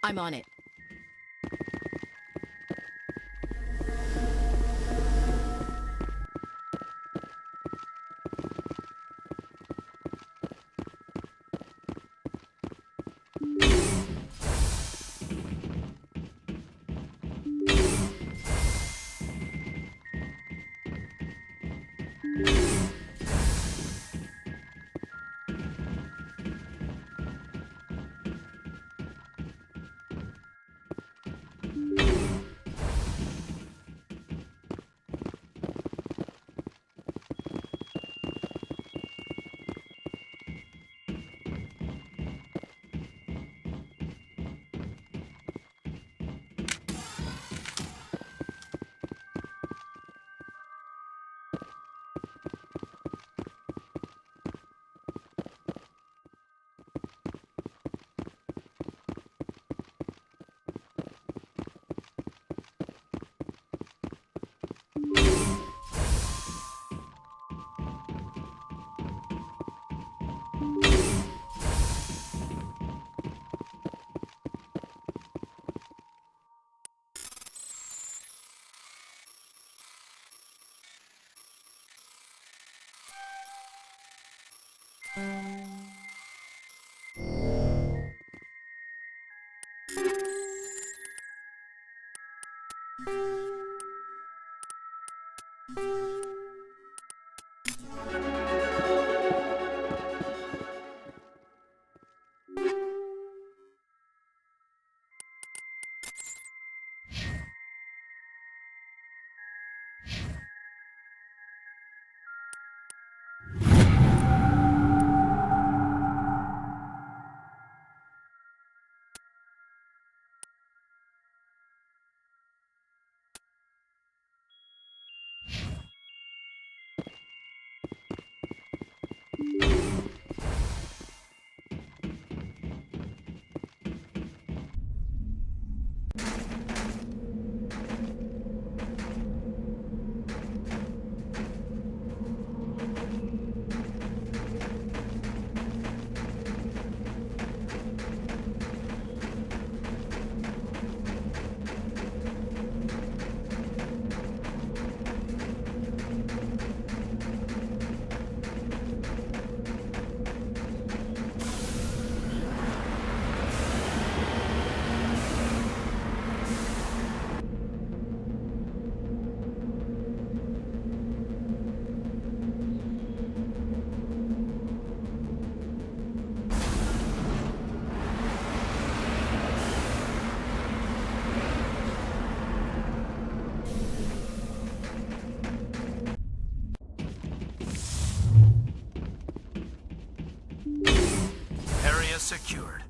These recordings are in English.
I'm on it. Secured.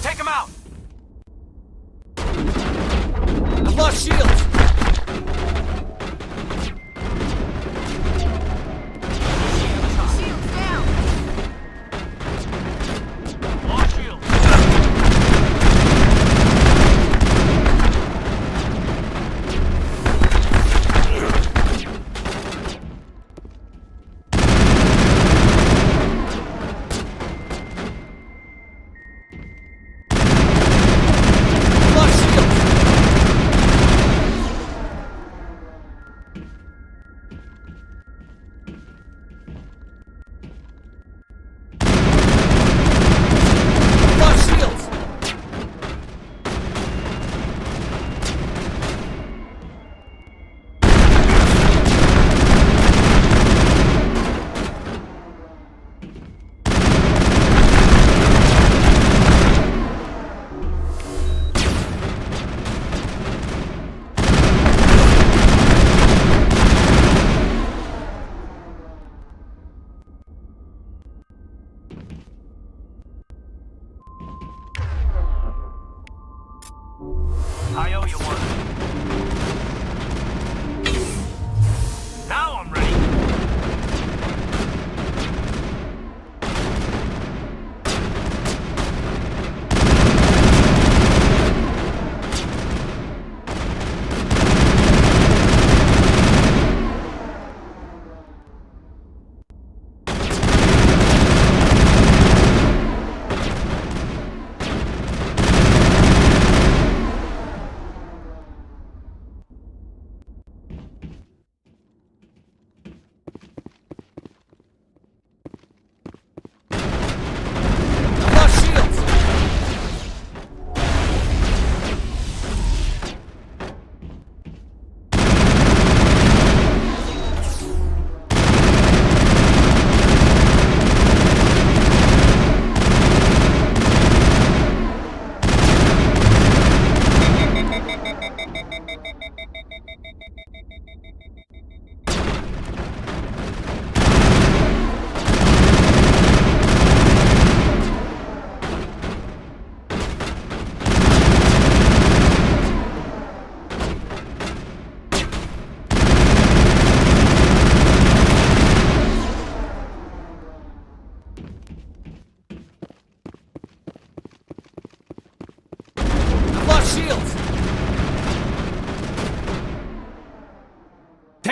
Take him out! I've lost shields! Shields down! Lost shields! Lost shields!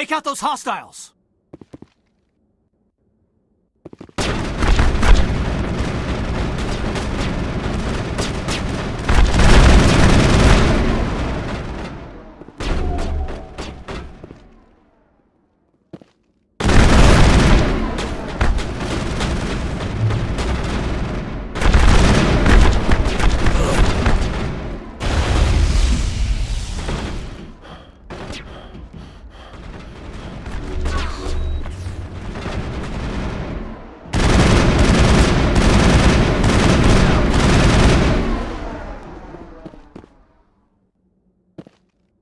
Take out those hostiles!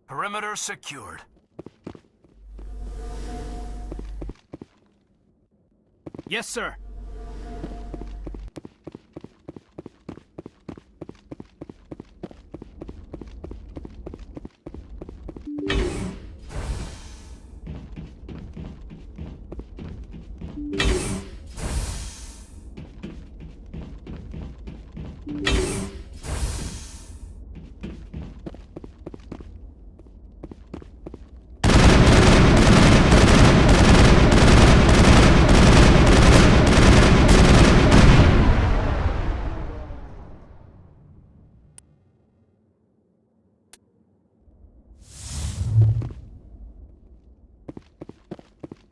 Perimeter secured. Yes, sir.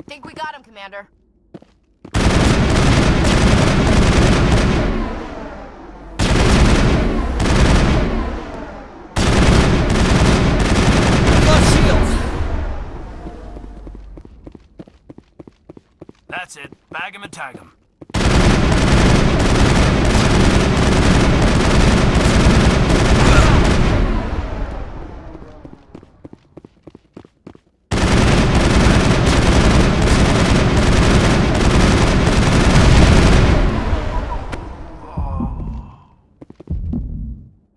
Think we got him, Commander. That's it. Bag him and tag him.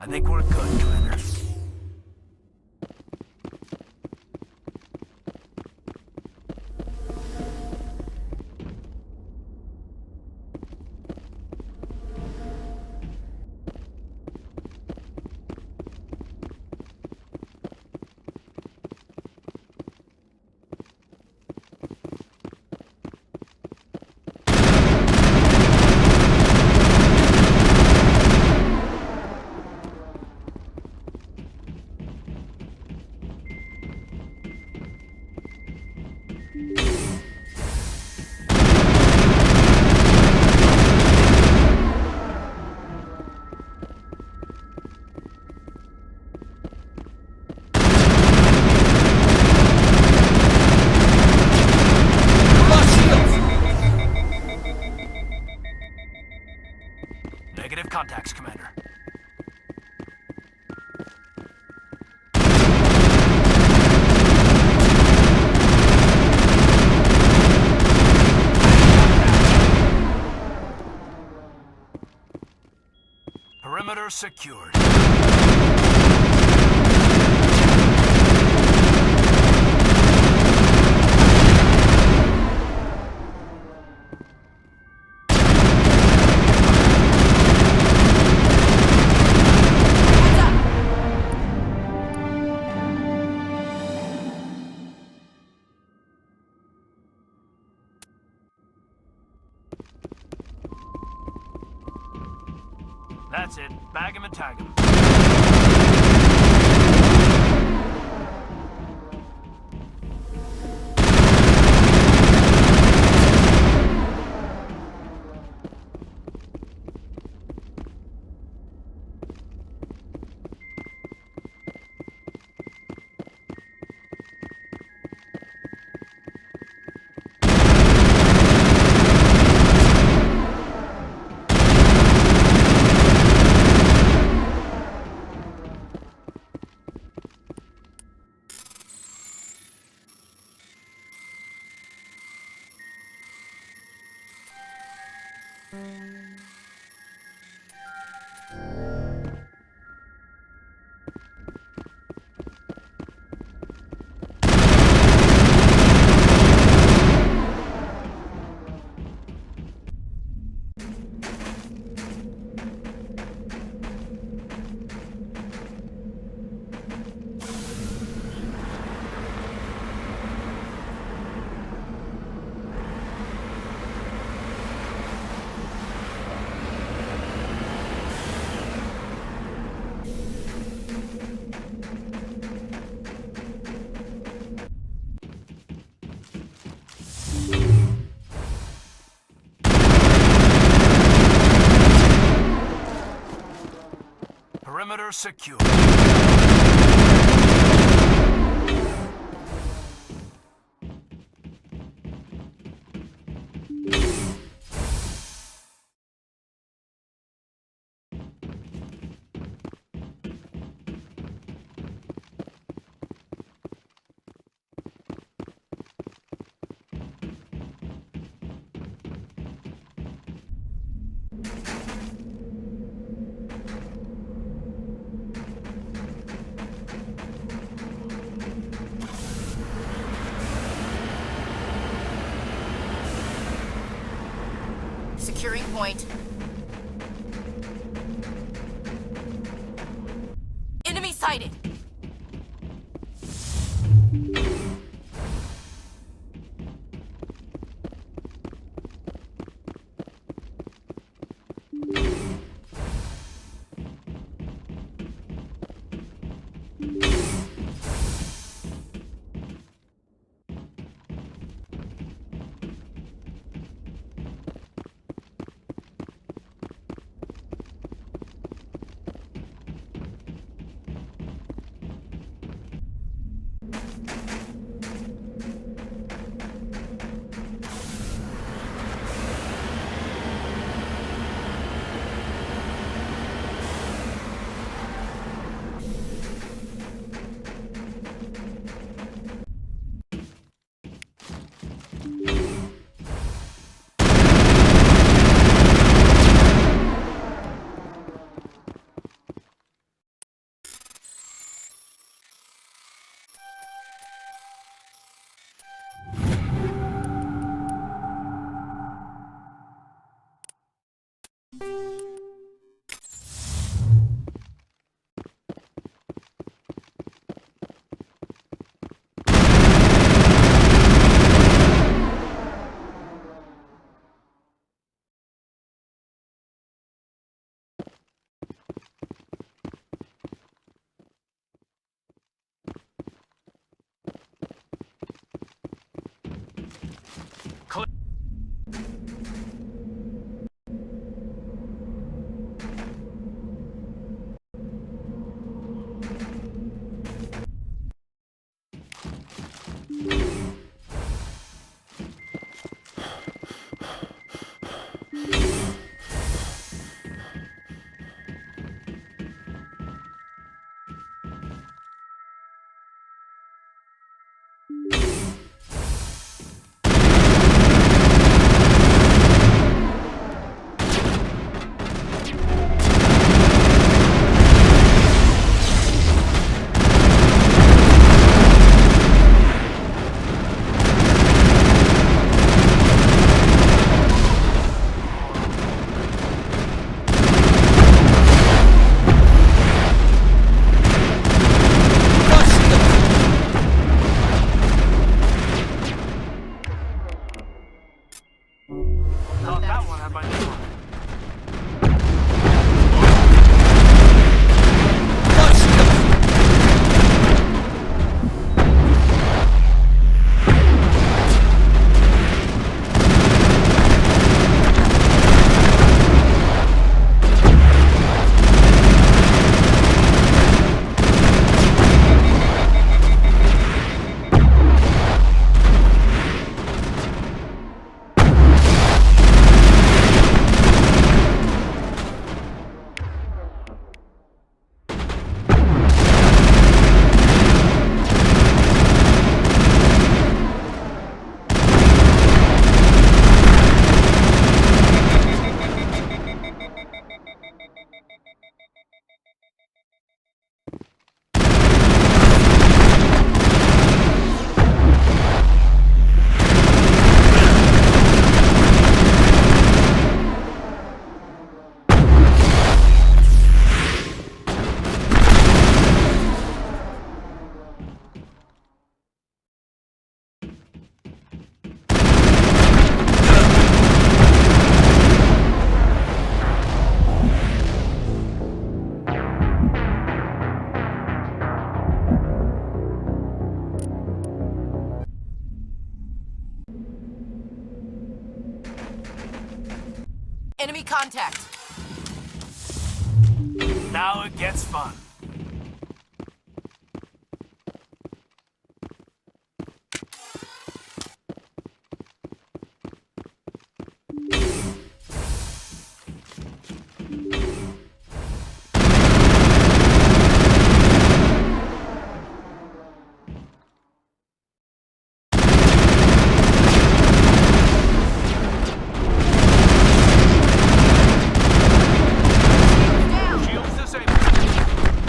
I think we're good, Commander. Negative contacts, Commander. Perimeter secured. That's it. Bag him and tag him. Perimeter secure. Securing point. Enemy sighted. Thought that one had my name on it. Enemy contact. Now it gets fun. Shields disabled.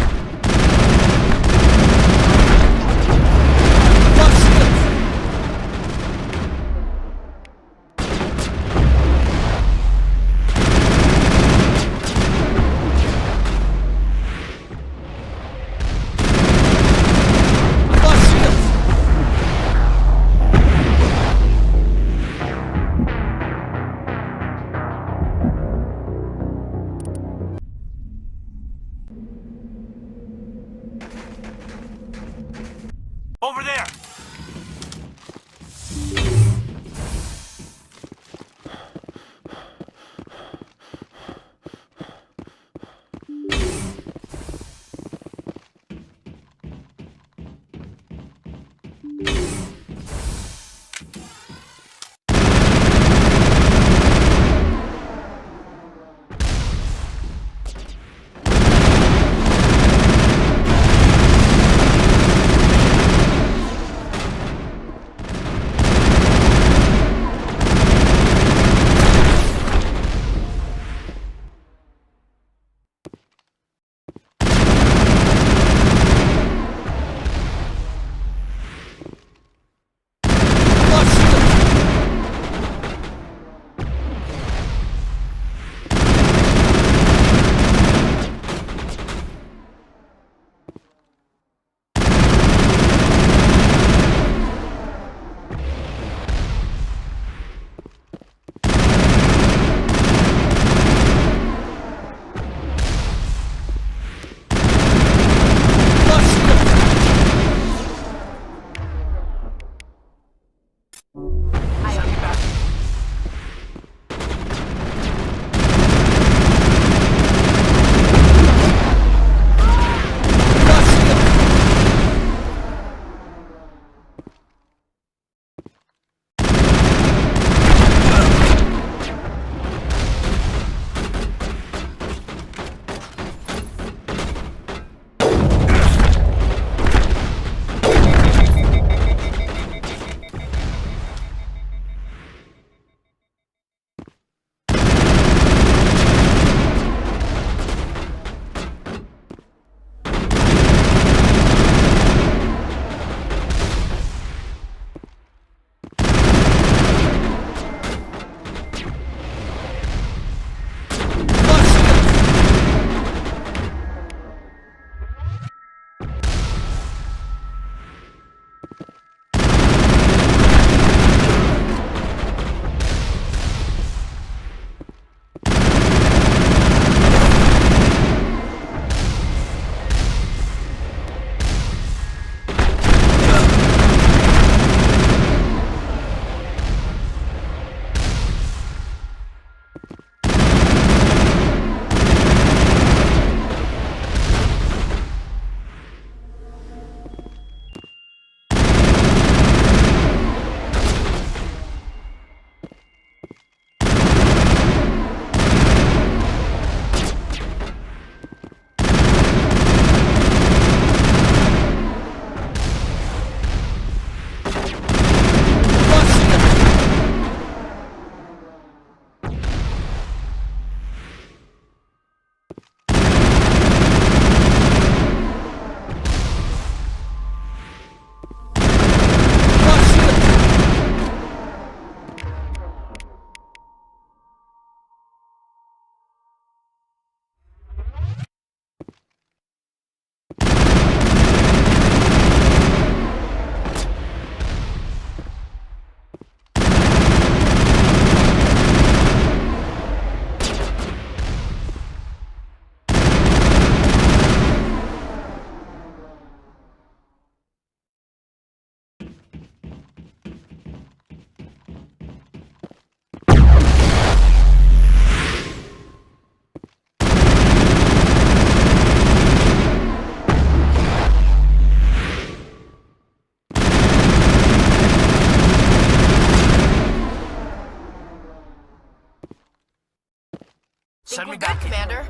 Send me Think we're good, back in. Commander.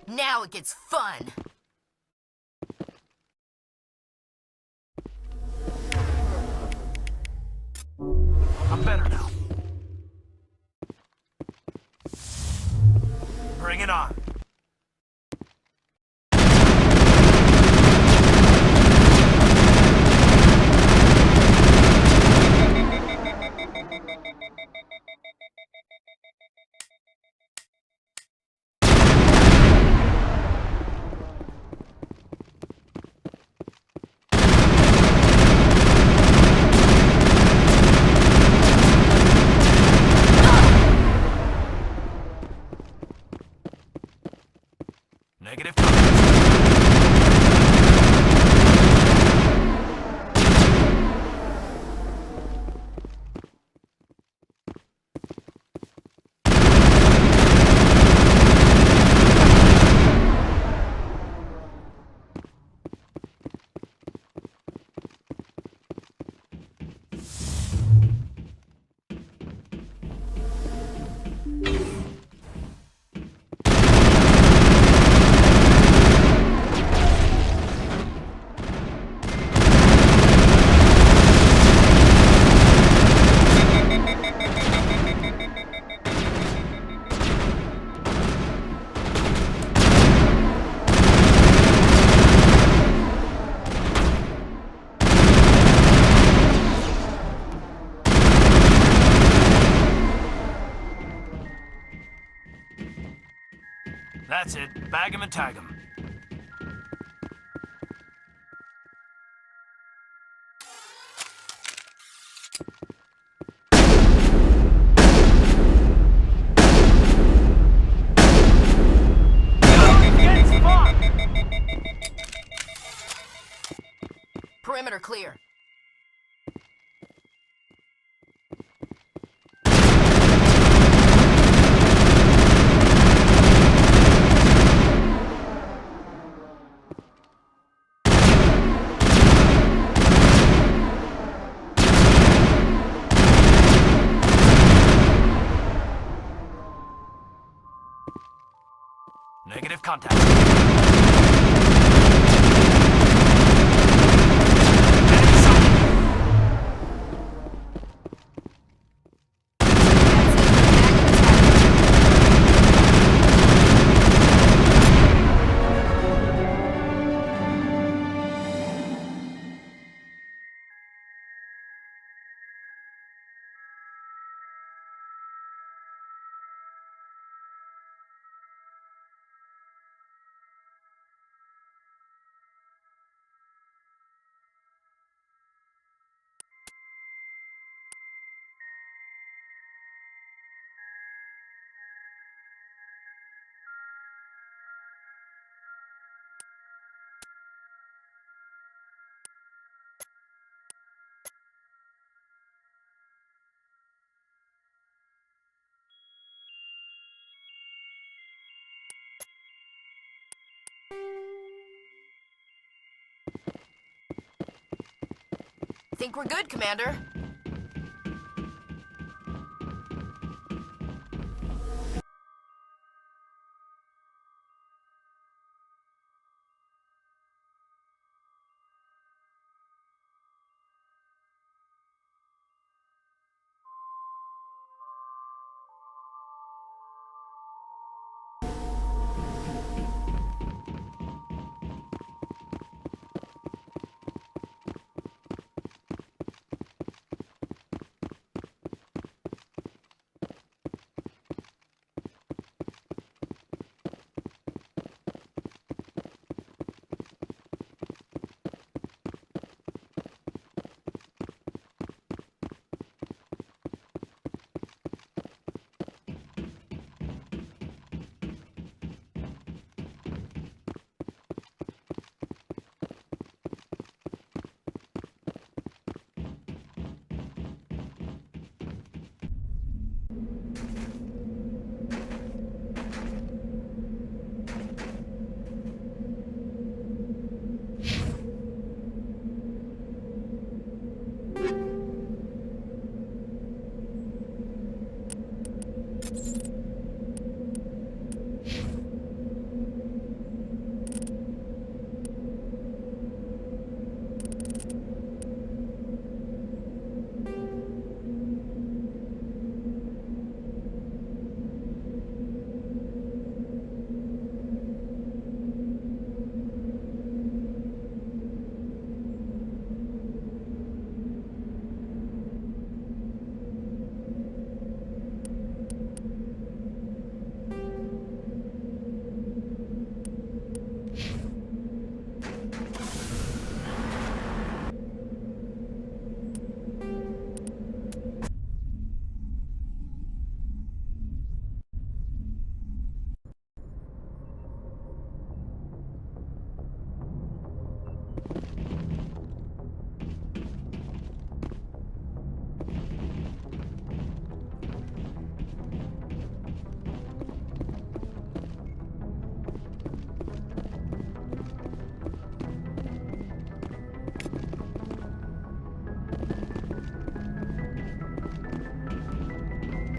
Now it gets fun. I'm better now. Bring it on. Negative contact. That's it. Bag 'em and tag 'em. Perimeter clear. Negative contact. Enemy sighted. Think we're good, Commander.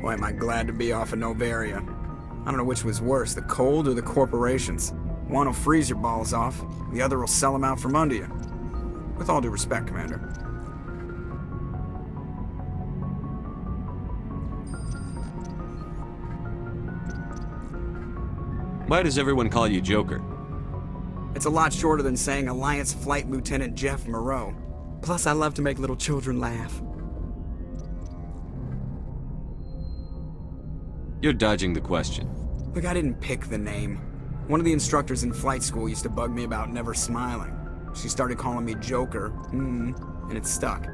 Boy, am I glad to be off of Novaria. I don't know which was worse, the cold or the corporations. One will freeze your balls off, the other will sell them out from under you. With all due respect, Commander. Why does everyone call you Joker? It's a lot shorter than saying Alliance Flight Lieutenant Jeff Moreau. Plus, I love to make little children laugh. You're dodging the question. Look, I didn't pick the name. One of the instructors in flight school used to bug me about never smiling. She started calling me Joker, and it stuck.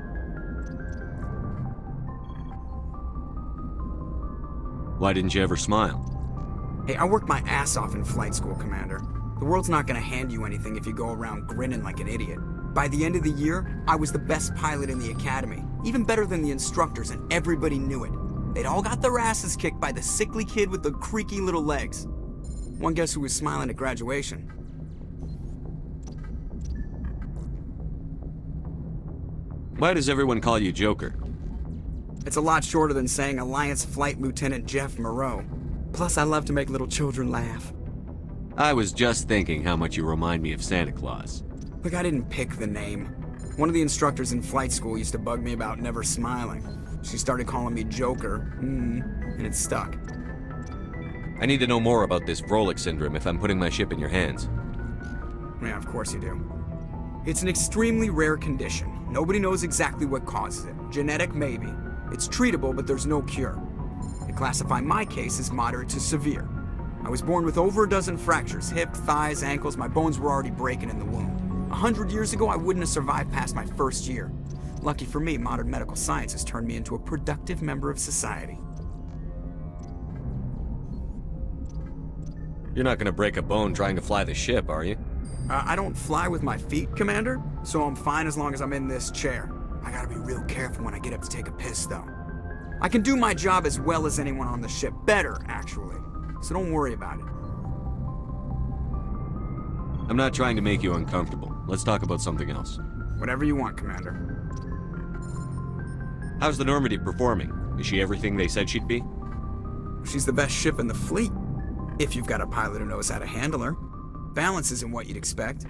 Why didn't you ever smile? Hey, I worked my ass off in flight school, Commander. The world's not gonna hand you anything if you go around grinning like an idiot. By the end of the year, I was the best pilot in the academy, even better than the instructors, and everybody knew it. They'd all got their asses kicked by the sickly kid with the creaky little legs. One guess who was smiling at graduation? Why does everyone call you Joker? It's a lot shorter than saying Alliance Flight Lieutenant Jeff Moreau. Plus, I love to make little children laugh. I was just thinking how much you remind me of Santa Claus. Look, I didn't pick the name. One of the instructors in flight school used to bug me about never smiling. She started calling me Joker, and it stuck. I need to know more about this Vrolik syndrome if I'm putting my ship in your hands. Yeah, of course you do. It's an extremely rare condition. Nobody knows exactly what causes it. Genetic, maybe. It's treatable, but there's no cure. They classify my case as moderate to severe. I was born with over a dozen fractures, hip, thighs, ankles. My bones were already breaking in the womb. 100 years ago, I wouldn't have survived past my first year. Lucky for me, modern medical science has turned me into a productive member of society. You're not gonna break a bone trying to fly the ship, are you? I don't fly with my feet, Commander, so I'm fine as long as I'm in this chair. I gotta be real careful when I get up to take a piss, though. I can do my job as well as anyone on the ship. Better, actually. So don't worry about it. I'm not trying to make you uncomfortable. Let's talk about something else. Whatever you want, Commander. How's the Normandy performing? Is she everything they said she'd be? She's the best ship in the fleet. If you've got a pilot who knows how to handle her. Balance isn't what you'd expect.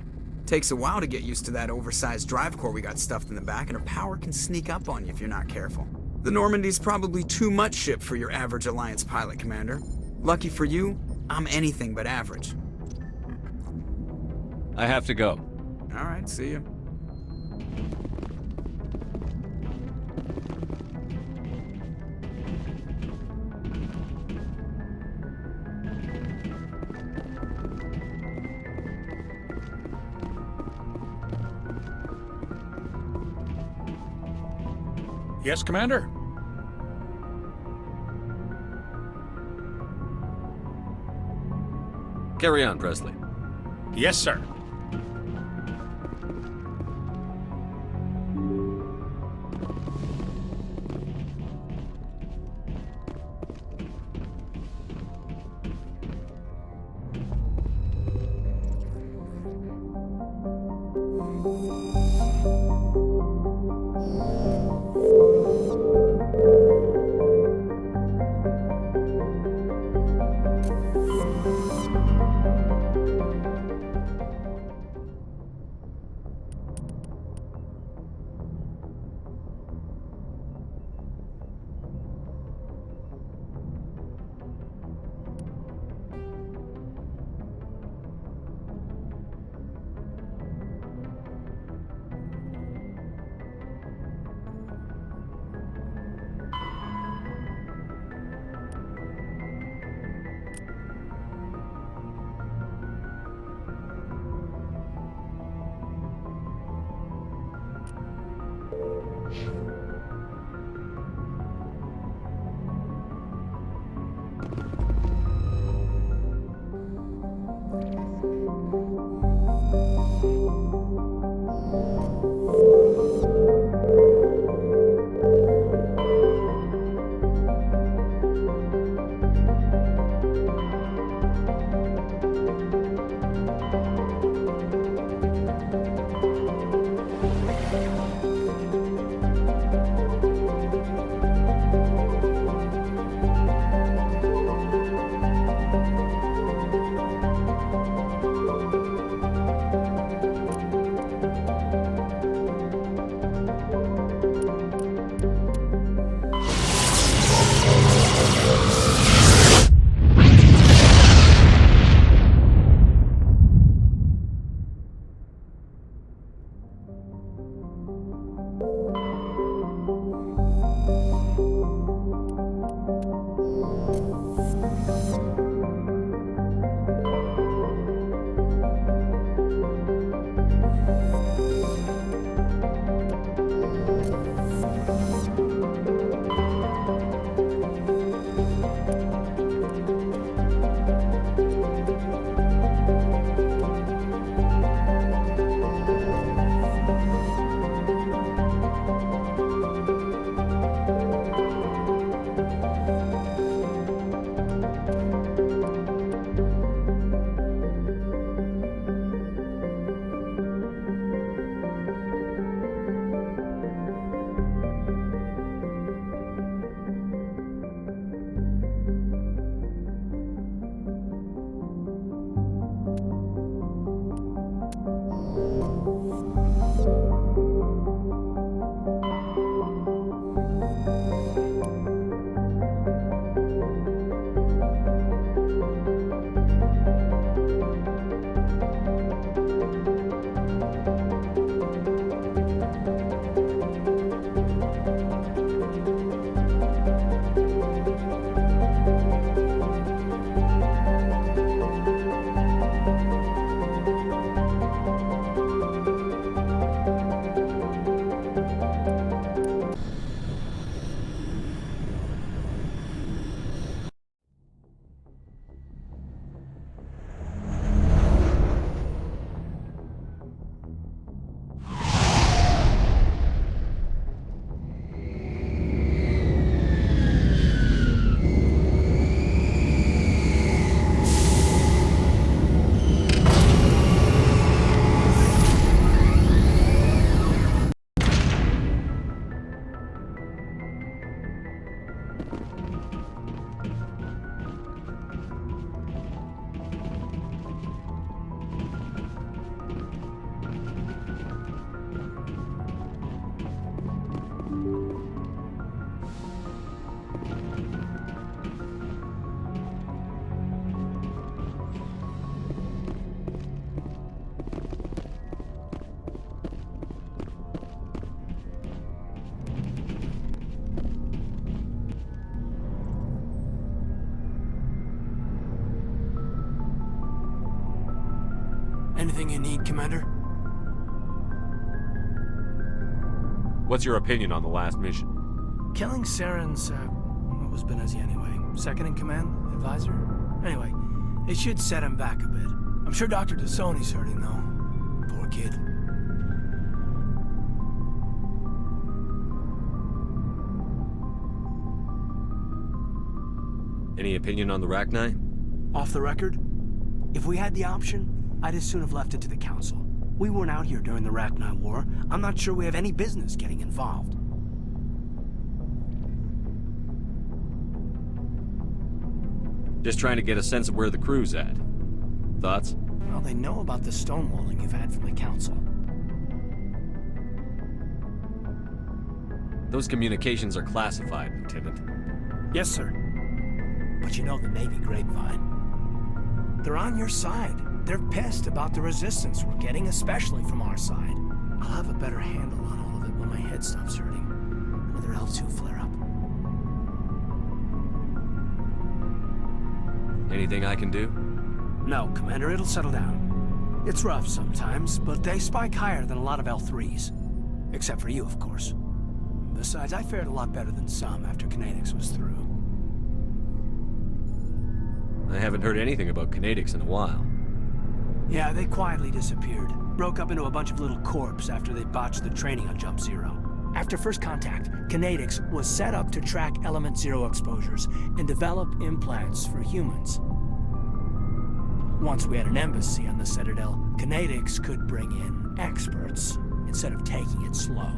Takes a while to get used to that oversized drive core we got stuffed in the back, and her power can sneak up on you if you're not careful. The Normandy's probably too much ship for your average Alliance pilot, Commander. Lucky for you, I'm anything but average. I have to go. All right, see ya. Yes, Commander? Carry on, Presley. Yes, sir. Everything you need, Commander? What's your opinion on the last mission? Killing Saren's, what was Benezzi anyway? Second in command? Advisor? Anyway, it should set him back a bit. I'm sure Dr. DeSoni's hurting, though. Poor kid. Any opinion on the Rachni? Off the record? If we had the option, I'd as soon have left it to the Council. We weren't out here during the Rachni War. I'm not sure we have any business getting involved. Just trying to get a sense of where the crew's at. Thoughts? Well, they know about the stonewalling you've had from the Council. Those communications are classified, Lieutenant. Yes, sir. But you know the Navy grapevine. They're on your side. They're pissed about the resistance we're getting, especially from our side. I'll have a better handle on all of it when my head stops hurting. Another L2 flare-up. Anything I can do? No, Commander, it'll settle down. It's rough sometimes, but they spike higher than a lot of L3s. Except for you, of course. Besides, I fared a lot better than some after Kinetics was through. I haven't heard anything about Kinetics in a while. Yeah, they quietly disappeared. Broke up into a bunch of little corps after they botched the training on Jump Zero. After first contact, Kinetics was set up to track Element Zero exposures and develop implants for humans. Once we had an embassy on the Citadel, Kinetics could bring in experts instead of taking it slow.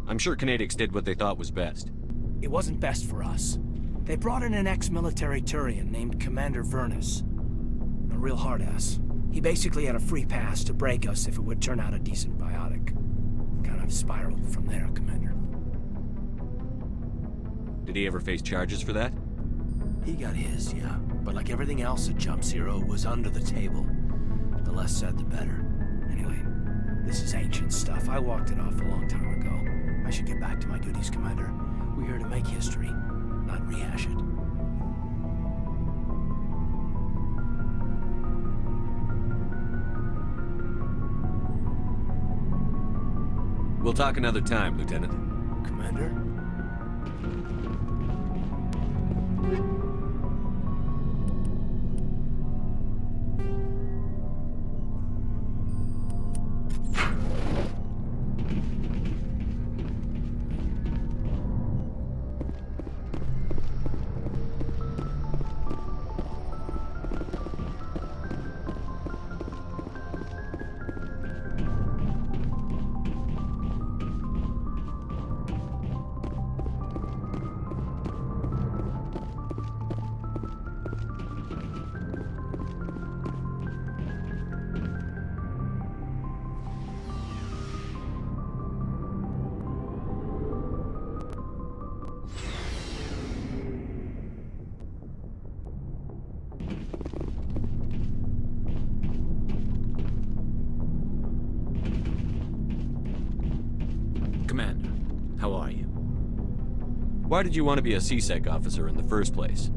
I'm sure Kinetics did what they thought was best. It wasn't best for us. They brought in an ex-military Turian named Commander Vernus. A real hard-ass. He basically had a free pass to break us if it would turn out a decent biotic. Kind of spiraled from there, Commander. Did he ever face charges for that? He got his, yeah. But like everything else at Jump Zero was under the table. The less said, the better. Anyway, this is ancient stuff. I walked it off a long time ago. I should get back to my duties, Commander. We're here to make history, not rehash it. We'll talk another time, Lieutenant. Commander? Commander, how are you? Why did you want to be a CSEC officer in the first place?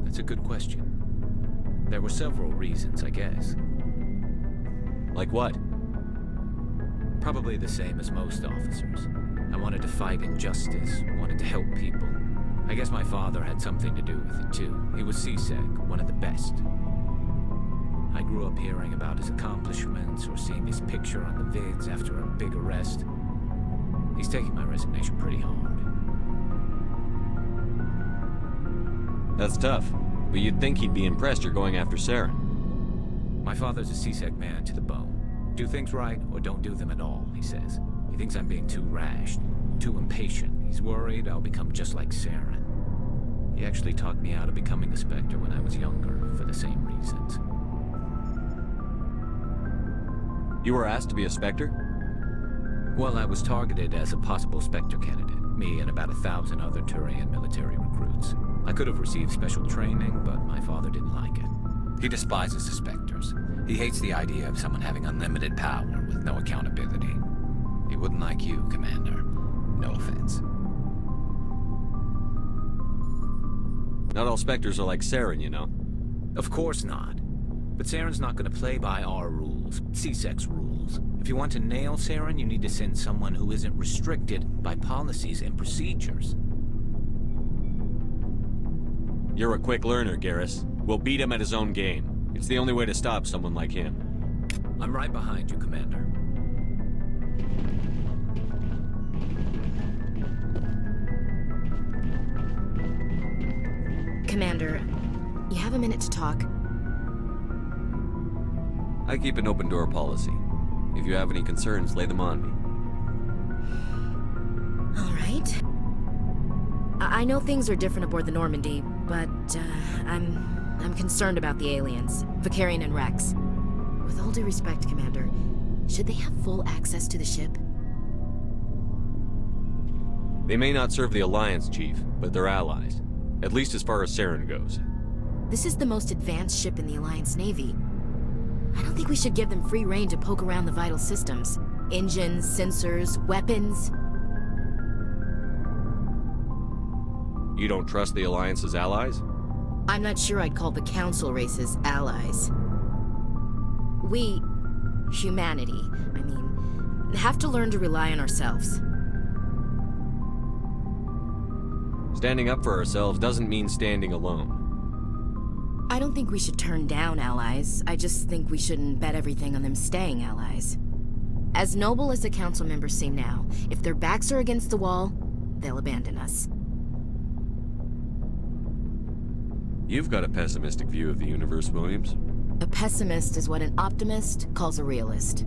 That's a good question. There were several reasons, I guess. Like what? Probably the same as most officers. I wanted to fight injustice, wanted to help people. I guess my father had something to do with it too. He was CSEC, one of the best. I grew up hearing about his accomplishments or seeing his picture on the vids after a big arrest. He's taking my resignation pretty hard. That's tough, but you'd think he'd be impressed you're going after Saren. My father's a CSEC man to the bone. Do things right or don't do them at all, he says. He thinks I'm being too rash, too impatient. He's worried I'll become just like Saren. He actually talked me out of becoming a Spectre when I was younger for the same reasons. You were asked to be a Spectre? Well, I was targeted as a possible Spectre candidate, me and about 1,000 other Turian military recruits. I could have received special training, but my father didn't like it. He despises the Spectres. He hates the idea of someone having unlimited power with no accountability. He wouldn't like you, Commander. No offense. Not all Spectres are like Saren, you know. Of course not. But Saren's not gonna play by our rules, CSEC's rules. If you want to nail Saren, you need to send someone who isn't restricted by policies and procedures. You're a quick learner, Garrus. We'll beat him at his own game. It's the only way to stop someone like him. I'm right behind you, Commander. Commander, you have a minute to talk? I keep an open door policy. If you have any concerns, lay them on me. All right. I know things are different aboard the Normandy, but I'm concerned about the aliens, Vicarian and Rex. With all due respect, Commander, should they have full access to the ship? They may not serve the Alliance, Chief, but they're allies. At least as far as Saren goes. This is the most advanced ship in the Alliance Navy. I don't think we should give them free rein to poke around the vital systems. Engines, sensors, weapons. You don't trust the Alliance's allies? I'm not sure I'd call the Council races allies. We, humanity, have to learn to rely on ourselves. Standing up for ourselves doesn't mean standing alone. I don't think we should turn down allies. I just think we shouldn't bet everything on them staying allies. As noble as the Council members seem now, if their backs are against the wall, they'll abandon us. You've got a pessimistic view of the universe, Williams. A pessimist is what an optimist calls a realist.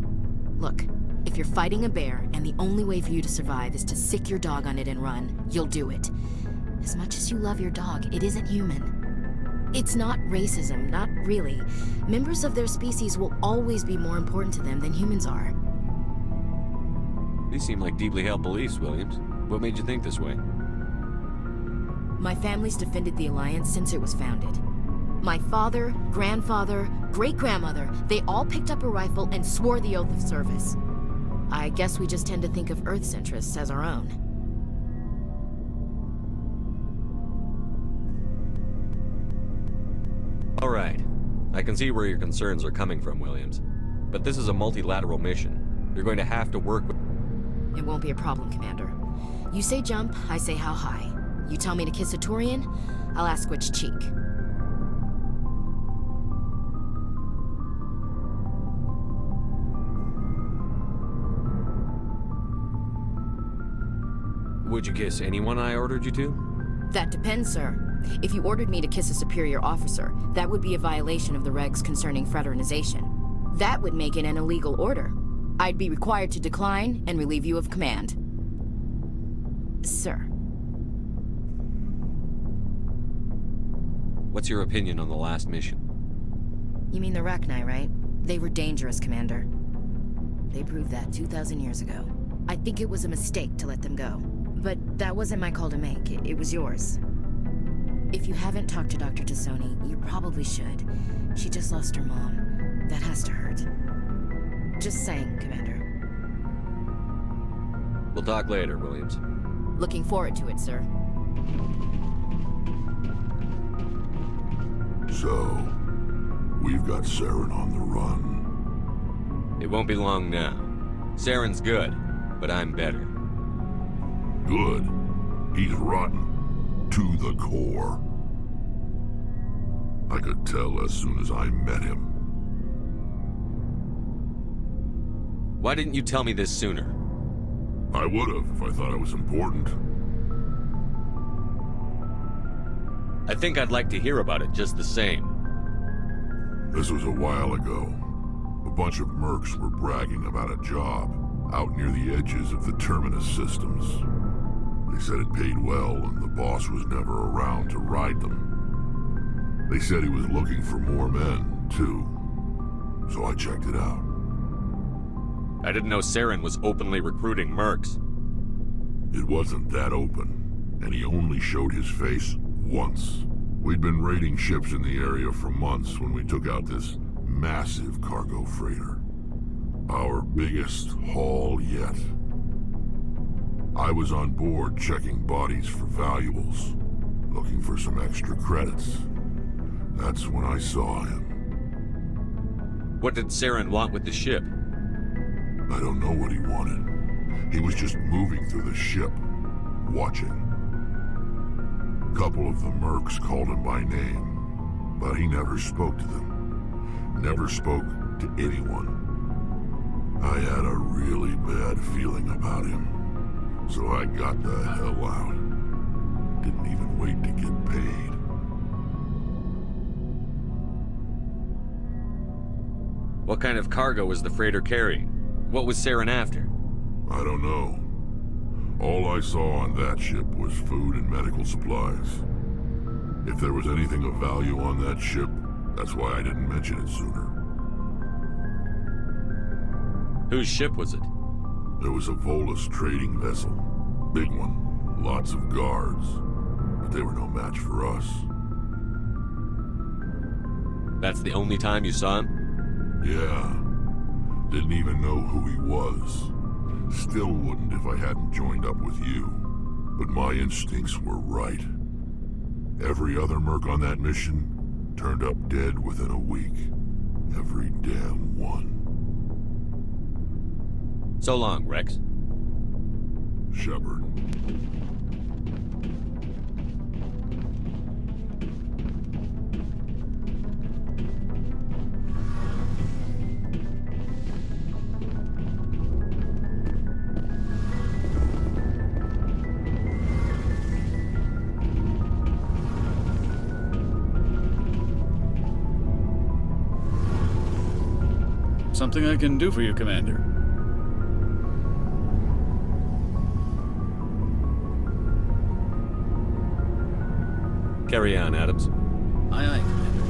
Look, if you're fighting a bear and the only way for you to survive is to sick your dog on it and run, you'll do it. As much as you love your dog, it isn't human. It's not racism, not really. Members of their species will always be more important to them than humans are. These seem like deeply held beliefs, Williams. What made you think this way? My family's defended the Alliance since it was founded. My father, grandfather, great-grandmother, they all picked up a rifle and swore the oath of service. I guess we just tend to think of Earth's interests as our own. All right. I can see where your concerns are coming from, Williams. But this is a multilateral mission. You're going to have to work with... It won't be a problem, Commander. You say jump, I say how high. You tell me to kiss a Turian, I'll ask which cheek. Would you kiss anyone I ordered you to? That depends, sir. If you ordered me to kiss a superior officer, that would be a violation of the regs concerning fraternization. That would make it an illegal order. I'd be required to decline and relieve you of command. Sir. What's your opinion on the last mission? You mean the Rachni, right? They were dangerous, Commander. They proved that 2,000 years ago. I think it was a mistake to let them go. But that wasn't my call to make. It was yours. If you haven't talked to Dr. Tassoni, you probably should. She just lost her mom. That has to hurt. Just saying, Commander. We'll talk later, Williams. Looking forward to it, sir. So, we've got Saren on the run. It won't be long now. Saren's good, but I'm better. Good. He's rotten. To the core. I could tell as soon as I met him. Why didn't you tell me this sooner? I would've if I thought it was important. I think I'd like to hear about it just the same. This was a while ago. A bunch of mercs were bragging about a job out near the edges of the Terminus systems. They said it paid well and the boss was never around to ride them. They said he was looking for more men, too. So I checked it out. I didn't know Saren was openly recruiting mercs. It wasn't that open, and he only showed his face once. We'd been raiding ships in the area for months when we took out this massive cargo freighter. Our biggest haul yet. I was on board checking bodies for valuables. looking for some extra credits. That's when I saw him. What did Saren want with the ship? I don't know what he wanted. He was just moving through the ship, watching. A couple of the mercs called him by name, but he never spoke to them. Never spoke to anyone. I had a really bad feeling about him, so I got the hell out. Didn't even wait to get paid. What kind of cargo was the freighter carrying? What was Saren after? I don't know. All I saw on that ship was food and medical supplies. If there was anything of value on that ship, that's why I didn't mention it sooner. Whose ship was it? There was a Volus trading vessel. Big one. Lots of guards. But they were no match for us. That's the only time you saw him? Yeah. Didn't even know who he was. Still wouldn't if I hadn't joined up with you. But my instincts were right. Every other merc on that mission turned up dead within a week. Every damn one. So long, Rex. Shepard. Something I can do for you, Commander. Carry on, Adams. Aye, aye, Commander.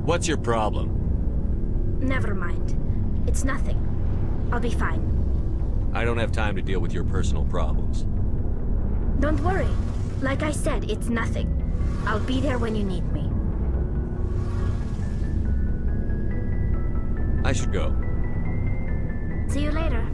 What's your problem? Never mind. It's nothing. I'll be fine. I don't have time to deal with your personal problems. Don't worry. Like I said, it's nothing. I'll be there when you need me. I should go. See you later.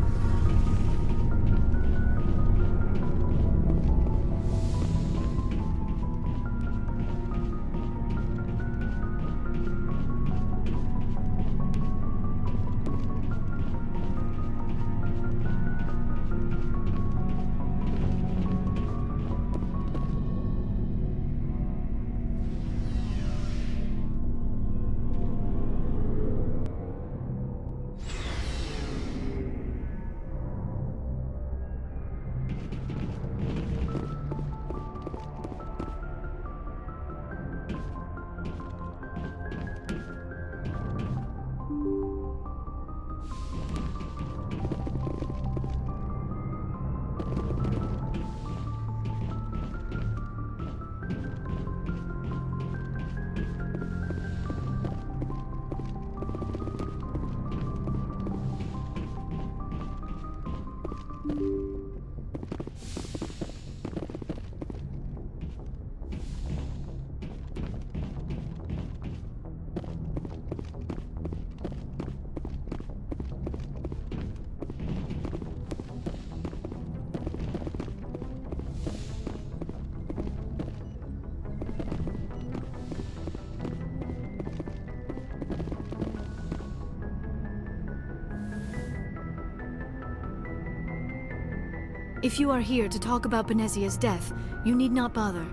If you are here to talk about Benezia's death, you need not bother.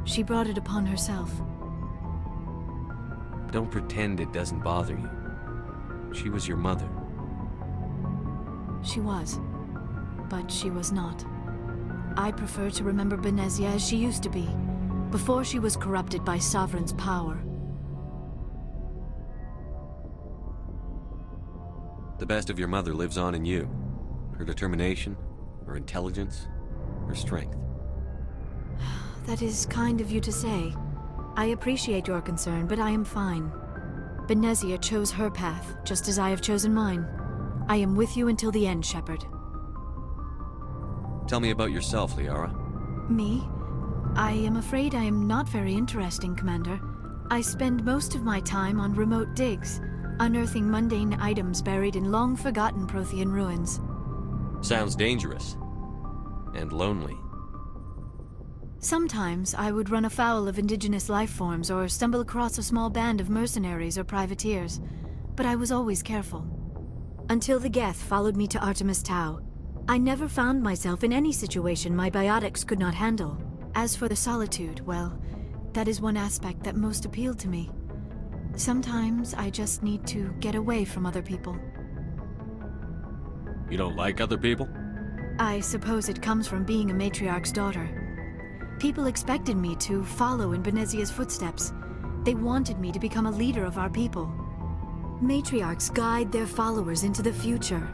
She brought it upon herself. Don't pretend it doesn't bother you. She was your mother. she was. But she was not. I prefer to remember Benezia as she used to be, before she was corrupted by Sovereign's power. The best of your mother lives on in you. Her determination, her intelligence, her strength. That is kind of you to say. I appreciate your concern, but I am fine. Benezia chose her path, just as I have chosen mine. I am with you until the end, Shepard. Tell me about yourself, Liara. Me? I am afraid I am not very interesting, Commander. I spend most of my time on remote digs, unearthing mundane items buried in long-forgotten Prothean ruins. Sounds dangerous. And lonely. Sometimes I would run afoul of indigenous life forms or stumble across a small band of mercenaries or privateers, but I was always careful. Until the Geth followed me to Artemis Tau, I never found myself in any situation my biotics could not handle. As for the solitude, well, that is one aspect that most appealed to me. Sometimes I just need to get away from other people. You don't like other people? I suppose it comes from being a matriarch's daughter. People expected me to follow in Benezia's footsteps. They wanted me to become a leader of our people. Matriarchs guide their followers into the future.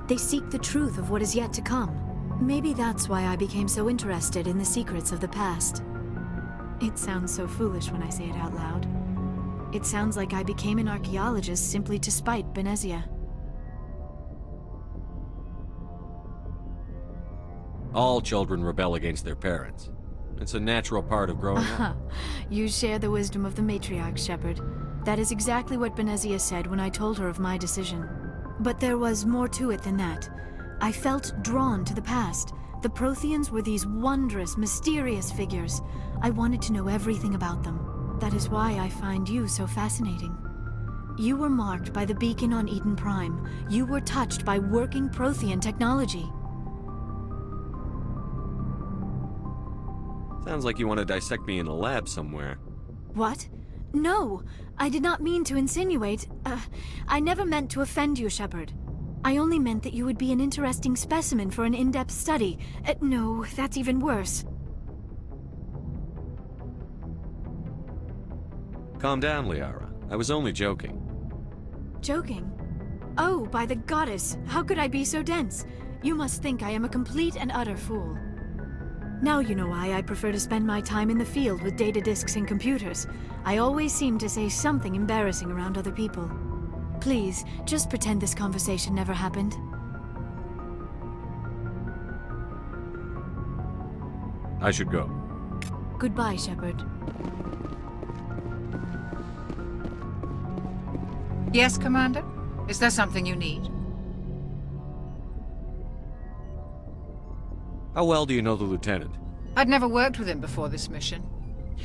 They seek the truth of what is yet to come. Maybe that's why I became so interested in the secrets of the past. It sounds so foolish when I say it out loud. It sounds like I became an archaeologist simply to spite Benezia. All children rebel against their parents. It's a natural part of growing up. You share the wisdom of the matriarch, Shepard. That is exactly what Benezia said when I told her of my decision. But there was more to it than that. I felt drawn to the past. The Protheans were these wondrous, mysterious figures. I wanted to know everything about them. That is why I find you so fascinating. You were marked by the beacon on Eden Prime. You were touched by working Prothean technology. Sounds like you want to dissect me in a lab somewhere. What? No! I did not mean to insinuate. I never meant to offend you, Shepard. I only meant that you would be an interesting specimen for an in-depth study. No, that's even worse. Calm down, Liara. I was only joking. Joking? Oh, by the goddess, how could I be so dense? You must think I am a complete and utter fool. Now you know why I prefer to spend my time in the field with data disks and computers. I always seem to say something embarrassing around other people. Please, just pretend this conversation never happened. I should go. Goodbye, Shepard. Yes, Commander? Is there something you need? How well do you know the Lieutenant? I'd never worked with him before this mission.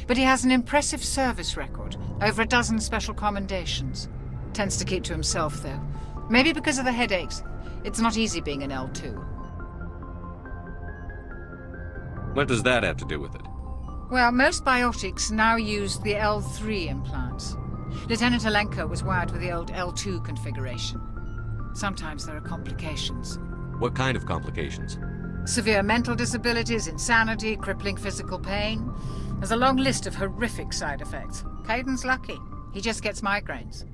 But he has an impressive service record. Over a dozen special commendations. Tends to keep to himself, though. Maybe because of the headaches. It's not easy being an L2. What does that have to do with it? Well, most biotics now use the L3 implants. Lieutenant Alenko was wired with the old L2 configuration. Sometimes there are complications. What kind of complications? Severe mental disabilities, insanity, crippling physical pain. There's a long list of horrific side effects. Caden's lucky. He just gets migraines.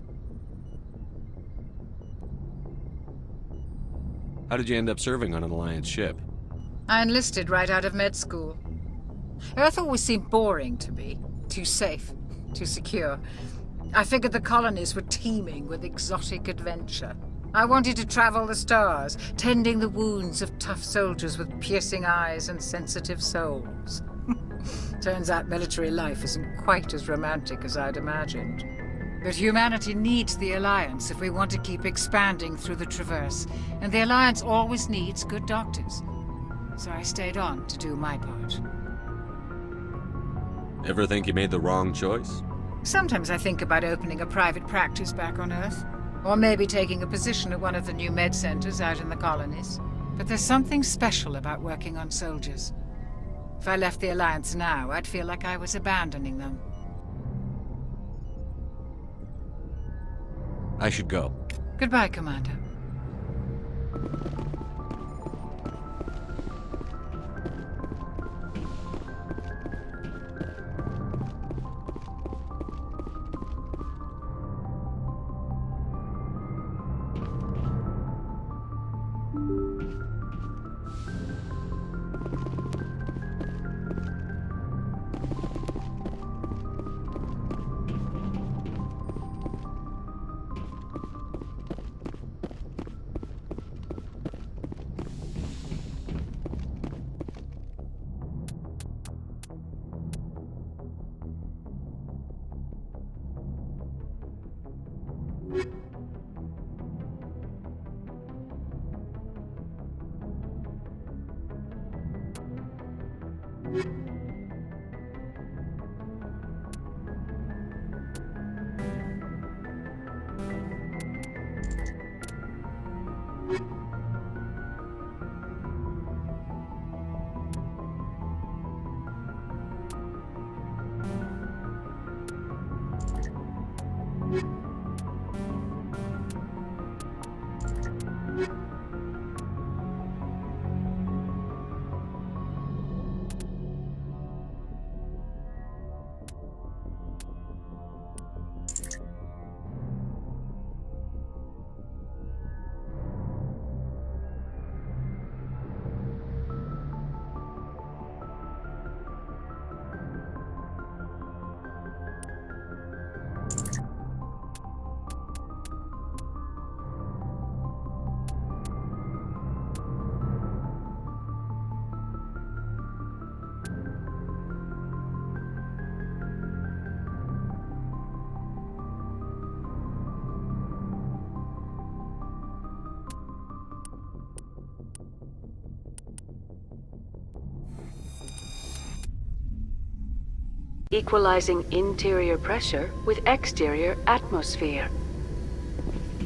How did you end up serving on an Alliance ship? I enlisted right out of med school. Earth always seemed boring to me. Too safe, too secure. I figured the colonies were teeming with exotic adventure. I wanted to travel the stars, tending the wounds of tough soldiers with piercing eyes and sensitive souls. Turns out military life isn't quite as romantic as I'd imagined. But humanity needs the Alliance if we want to keep expanding through the Traverse, and the Alliance always needs good doctors. So I stayed on to do my part. Ever think you made the wrong choice? Sometimes I think about opening a private practice back on Earth. Or maybe taking a position at one of the new med centers out in the colonies. But there's something special about working on soldiers. If I left the Alliance now, I'd feel like I was abandoning them. I should go. Goodbye, Commander. Equalizing interior pressure with exterior atmosphere.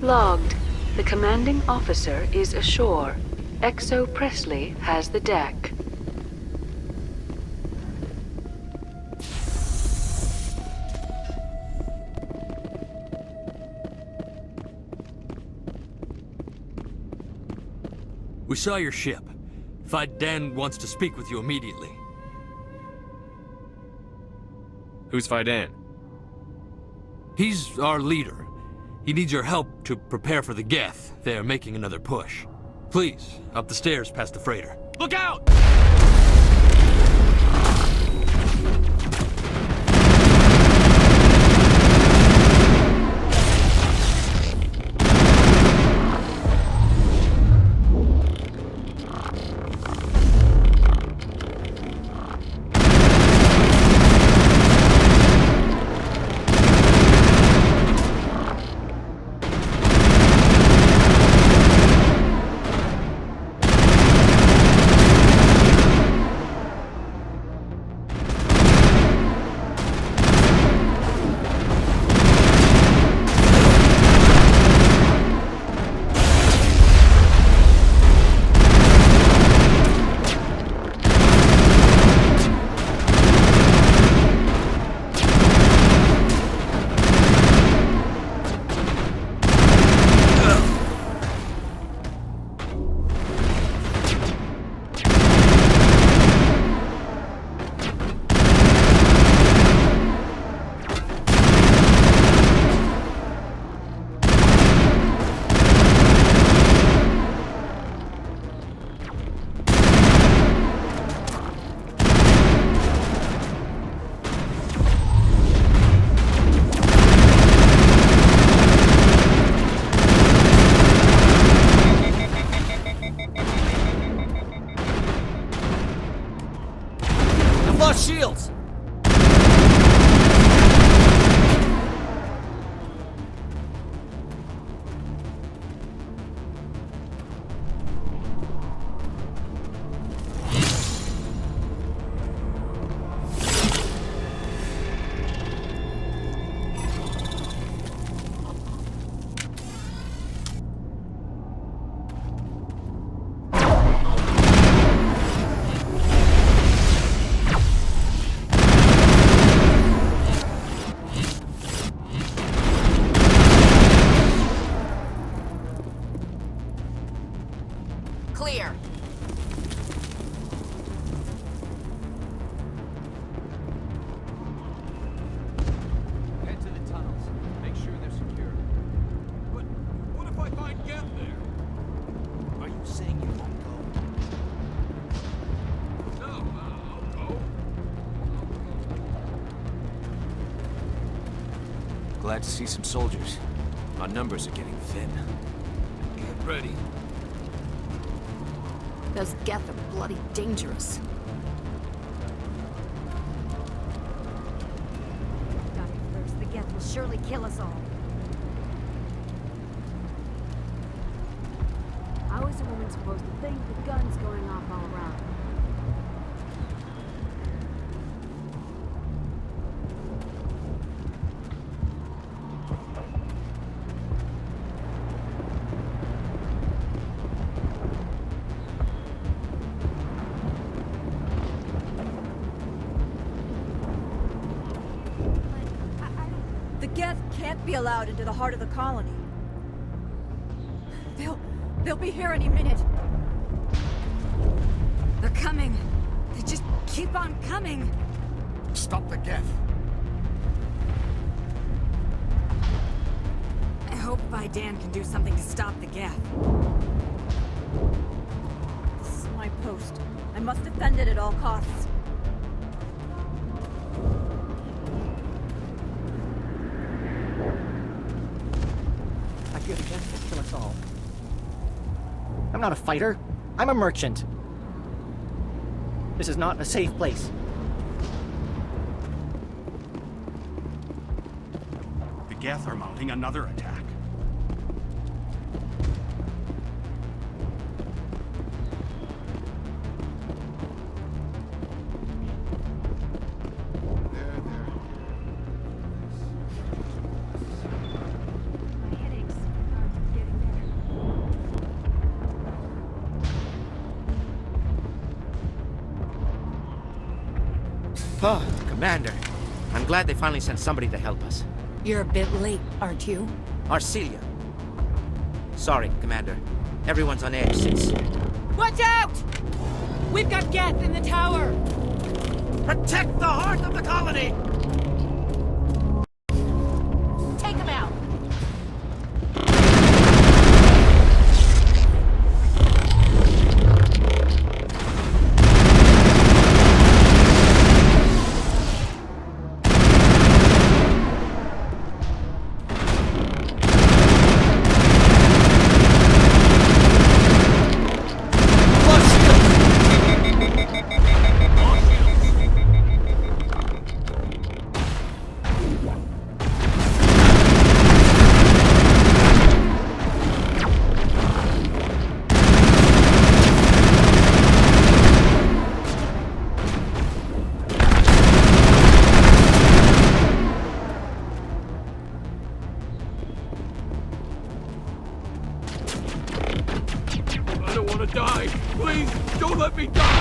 Logged. The commanding officer is ashore. Exo Presley has the deck. We saw your ship. Fidan wants to speak with you immediately. Who's Fidan? He's our leader. He needs your help to prepare for the Geth. They're making another push. Please, up the stairs past the freighter. Look out! Shields! Clear. Head to the tunnels. Make sure they're secure. But what if I find Geth there? Are you saying you won't go? No, I'll go. Glad to see some soldiers. Our numbers are getting thin. Get ready. Those Geth are bloody dangerous. Got it first. The Geth will surely kill us all. How is a woman supposed to think with guns going off all around? can't be allowed into the heart of the colony. They'll be here any minute. They're coming. They just keep on coming. Stop the Geth. I hope Vidan can do something to stop the Geth. This is my post. I must defend it at all costs. I fear the Geth will kill us all. I'm not a fighter. I'm a merchant. This is not a safe place. The Geth are mounting another attack. Oh, Commander. I'm glad they finally sent somebody to help us. You're a bit late, aren't you? Arcelia. Sorry, Commander. Everyone's on edge since... Watch out! We've got Geth in the tower! Protect the heart of the colony! Take him out! I don't want to die. Please, don't let me die.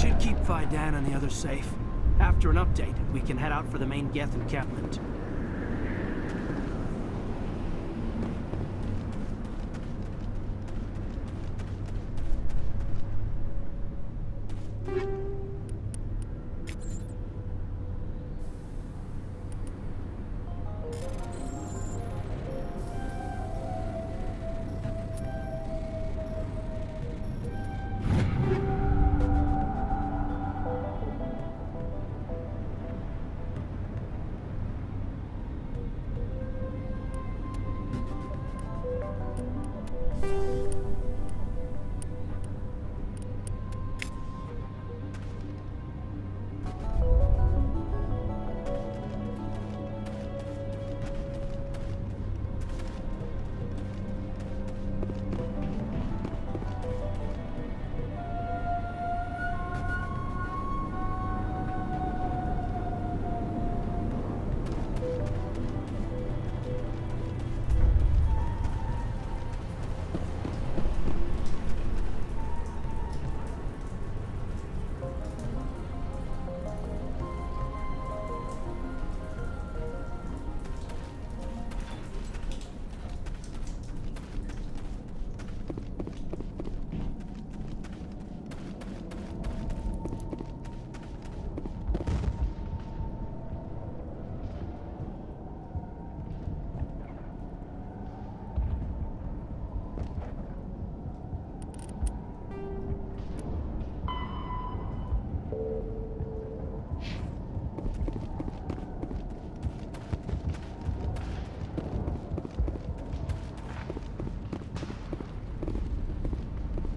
should keep Fidan and the others safe. After an update, we can head out for the main Geth encampment.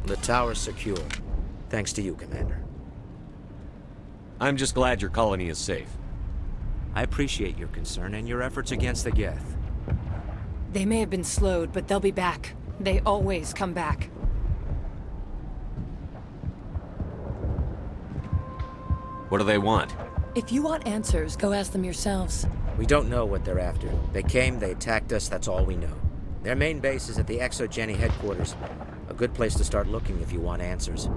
The tower's secure. Thanks to you, Commander. I'm just glad your colony is safe. I appreciate your concern and your efforts against the Geth. They may have been slowed, but they'll be back. They always come back. What do they want? If you want answers, go ask them yourselves. We don't know what they're after. They came, they attacked us, that's all we know. Their main base is at the ExoGeni headquarters. A good place to start looking if you want answers.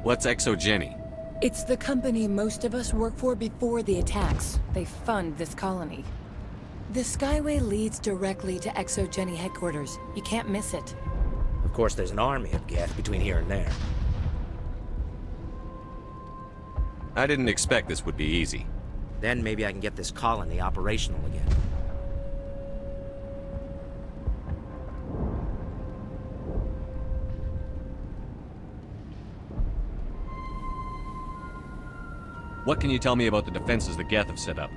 What's ExoGeni? It's the company most of us work for before the attacks. They fund this colony. The Skyway leads directly to ExoGeni headquarters. You can't miss it. Of course, there's an army of Geth between here and there. I didn't expect this would be easy. Then maybe I can get this colony operational again. What can you tell me about the defenses the Geth have set up?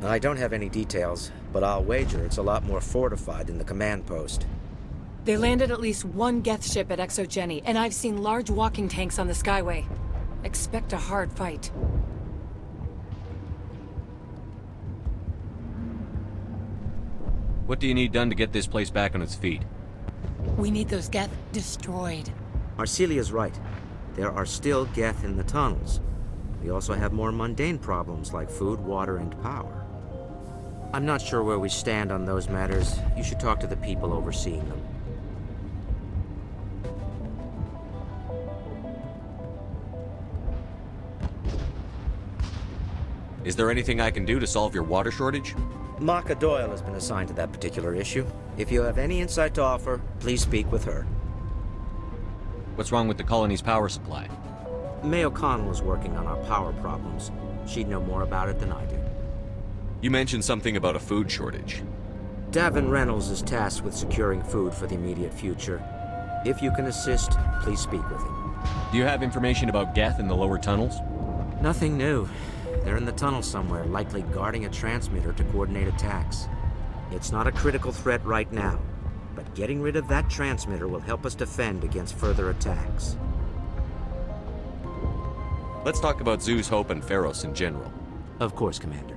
I don't have any details, but I'll wager it's a lot more fortified than the command post. They landed at least one Geth ship at ExoGeni, and I've seen large walking tanks on the Skyway. Expect a hard fight. What do you need done to get this place back on its feet? We need those Geth destroyed. Arcelia's right. There are still Geth in the tunnels. We also have more mundane problems like food, water, and power. I'm not sure where we stand on those matters. You should talk to the people overseeing them. Is there anything I can do to solve your water shortage? Maka Doyle has been assigned to that particular issue. If you have any insight to offer, please speak with her. What's wrong with the colony's power supply? May O'Connell is working on our power problems. She'd know more about it than I do. You mentioned something about a food shortage. Davin Reynolds is tasked with securing food for the immediate future. If you can assist, please speak with him. Do you have information about Geth in the lower tunnels? Nothing new. They're in the tunnel somewhere, likely guarding a transmitter to coordinate attacks. It's not a critical threat right now, but getting rid of that transmitter will help us defend against further attacks. Let's talk about Zoo's Hope and Pharos in general. Of course, Commander.